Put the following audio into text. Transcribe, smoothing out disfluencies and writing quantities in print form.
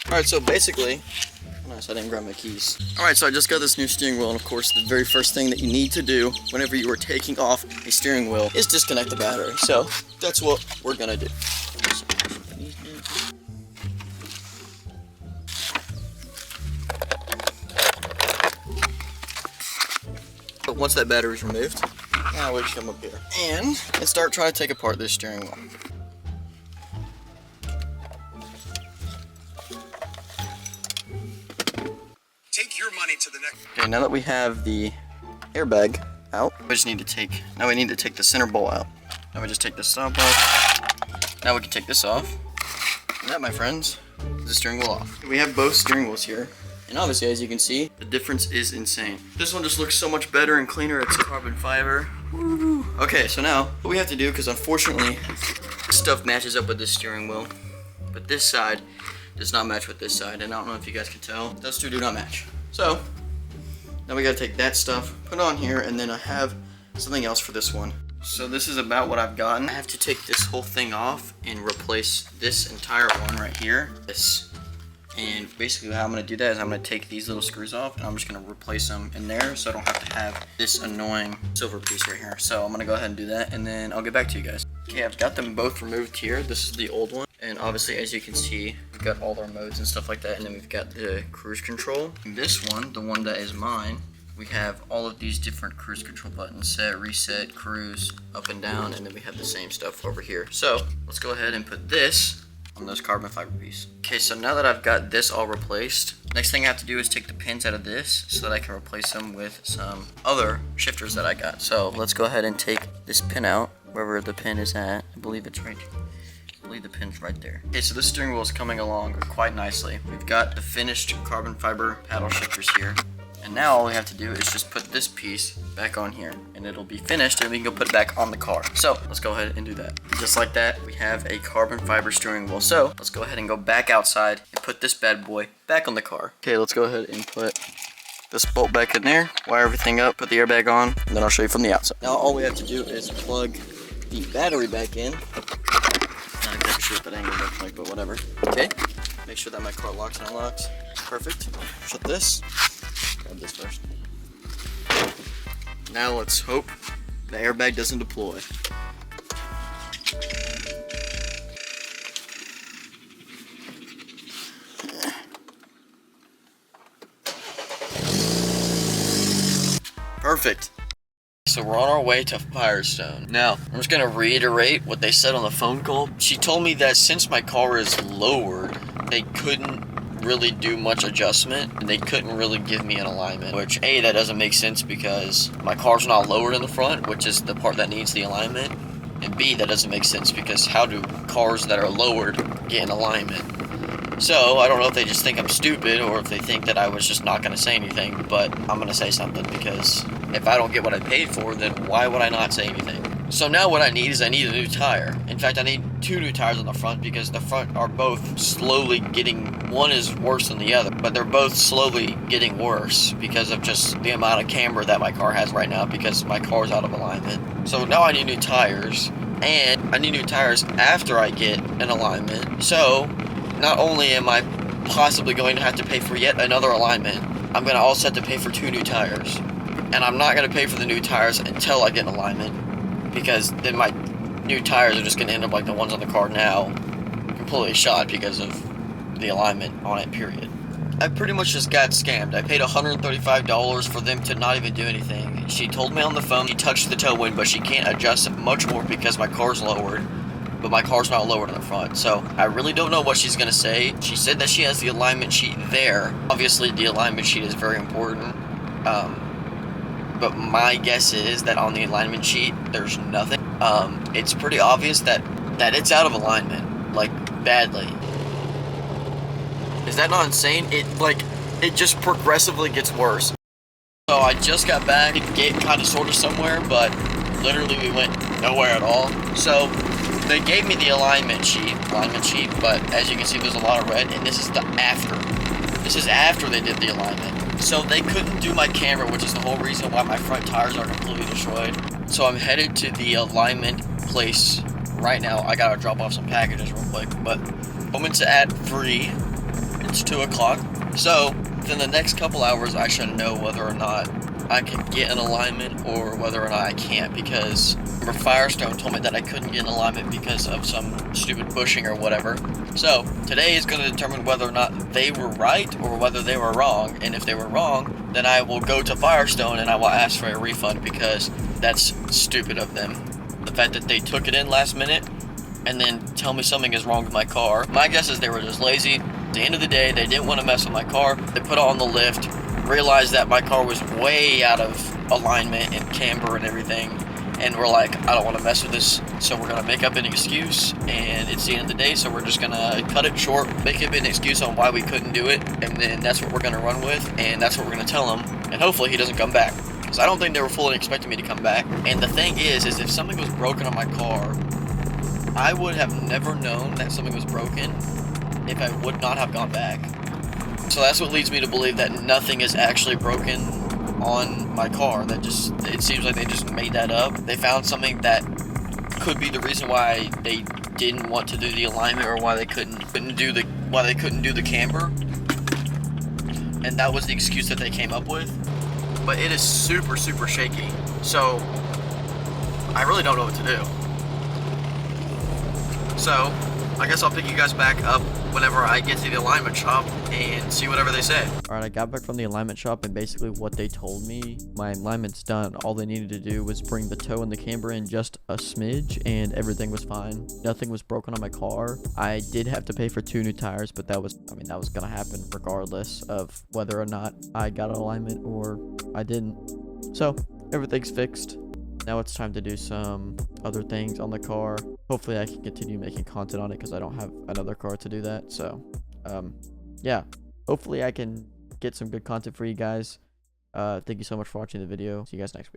Alright, so basically, nice, I didn't grab my keys. Alright, so I just got this new steering wheel, and of course, the very first thing that you need to do whenever you are taking off a steering wheel is disconnect the battery. So, that's what we're gonna do. But once that battery is removed, now we come up here and start trying to take apart this steering wheel. Take your money to the next. Okay, now that we have the airbag out, we just need to take, now we need to take the center bolt out. Now we just take this stop off. Now we can take this off. And that, my friends, is the steering wheel off. We have both steering wheels here. And obviously, as you can see, the difference is insane. This one just looks so much better and cleaner. It's carbon fiber. Woo. Okay, so now what we have to do, because unfortunately, stuff matches up with this steering wheel, but this side does not match with this side, and I don't know if you guys can tell. Those two do not match. So now we gotta take that stuff, put it on here, and then I have something else for this one. So this is about what I've gotten. I have to take this whole thing off and replace this entire one right here. And basically how I'm going to do that is I'm going to take these little screws off and I'm just going to replace them in there so I don't have to have this annoying silver piece right here. So I'm going to go ahead and do that and then I'll get back to you guys. Okay, I've got them both removed here. This is the old one. And obviously, as you can see, we've got all our modes and stuff like that. And then we've got the cruise control. And this one, the one that is mine, we have all of these different cruise control buttons. Set, reset, cruise, up and down. And then we have the same stuff over here. So let's go ahead and put this on those carbon fiber piece. Okay, so now that I've got this all replaced, next thing I have to do is take the pins out of this so that I can replace them with some other shifters that I got. So let's go ahead and take this pin out, wherever the pin is at. I believe it's right here. I believe the pin's right there. Okay, so the steering wheel is coming along quite nicely. We've got the finished carbon fiber paddle shifters here. And now all we have to do is just put this piece back on here and it'll be finished and we can go put it back on the car. So let's go ahead and do that. Just like that, we have a carbon fiber steering wheel. So let's go ahead and go back outside and put this bad boy back on the car. Okay, let's go ahead and put this bolt back in there, wire everything up, put the airbag on, and then I'll show you from the outside. Now all we have to do is plug the battery back in. Not exactly sure what that angle looks like, but whatever. Okay, make sure that my car locks and unlocks. Perfect. Shut this. Grab this first. Now let's hope the airbag doesn't deploy. Perfect. So we're on our way to Firestone. Now, I'm just gonna reiterate what they said on the phone call. She told me that since my car is lowered, they couldn't really do much adjustment and they couldn't really give me an alignment, which A, that doesn't make sense because my car's not lowered in the front, which is the part that needs the alignment, and B, that doesn't make sense because how do cars that are lowered get an alignment? So I don't know if they just think I'm stupid or if they think that I was just not going to say anything, but I'm going to say something because if I don't get what I paid for, then why would I not say anything? So now what I need is I need a new tire. In fact, I need 2 new tires on the front because the front are both slowly getting, one is worse than the other, but they're both slowly getting worse because of just the amount of camber that my car has right now because my car's out of alignment. So now I need new tires, and I need new tires after I get an alignment. So not only am I possibly going to have to pay for yet another alignment, I'm going to also have to pay for 2 new tires. And I'm not going to pay for the new tires until I get an alignment, because then my new tires are just going to end up like the ones on the car now, completely shot because of the alignment on it, period. I pretty much just got scammed. I paid $135 for them to not even do anything. She told me on the phone she touched the tailwind, but she can't adjust it much more because my car's lowered, but my car's not lowered in the front. So I really don't know what she's going to say. She said that she has the alignment sheet there. Obviously, the alignment sheet is very important. But my guess is that on the alignment sheet, there's nothing. It's pretty obvious that it's out of alignment, like, badly. Is that not insane? It just progressively gets worse. So I just got back, get kind of sort of somewhere, but literally we went nowhere at all. So they gave me the alignment sheet, but as you can see, there's a lot of red, and this is the after. This is after they did the alignment. So they couldn't do my camera, which is the whole reason why my front tires are completely destroyed. So I'm headed to the alignment place right now. I gotta drop off some packages real quick, but I'm going to add free it's 2 o'clock. So within the next couple hours, I should know whether or not I can get an alignment or whether or not I can't, because remember Firestone told me that I couldn't get an alignment because of some stupid bushing or whatever. So today is going to determine whether or not they were right or whether they were wrong, and if they were wrong, then I will go to Firestone and I will ask for a refund, because that's stupid of them. The fact that they took it in last minute and then tell me something is wrong with my car. My guess is they were just lazy. At the end of the day, they didn't want to mess with my car. They put it on the lift, realized that my car was way out of alignment and camber and everything, and we're like, I don't want to mess with this, so we're going to make up an excuse, and it's the end of the day, so we're just going to cut it short, make up an excuse on why we couldn't do it, and then that's what we're going to run with, and that's what we're going to tell him, and hopefully he doesn't come back, because I don't think they were fully expecting me to come back. And the thing is if something was broken on my car, I would have never known that something was broken if I would not have gone back. So that's what leads me to believe that nothing is actually broken on my car. That just, it seems like they just made that up. They found something that could be the reason why they didn't want to do the alignment, or why they couldn't do the camber. And that was the excuse that they came up with. But it is super, super shaky. So I really don't know what to do. So I guess I'll pick you guys back up whenever I get to the alignment shop and see whatever they say. Alright, I got back from the alignment shop, and basically what they told me, my alignment's done. All they needed to do was bring the toe and the camber in just a smidge, and everything was fine. Nothing was broken on my car. I did have to pay for 2 new tires, but that was gonna happen regardless of whether or not I got an alignment or I didn't. So everything's fixed. Now it's time to do some other things on the car. Hopefully I can continue making content on it, because I don't have another car to do that. So, yeah. Hopefully I can get some good content for you guys. Thank you so much for watching the video. See you guys next week.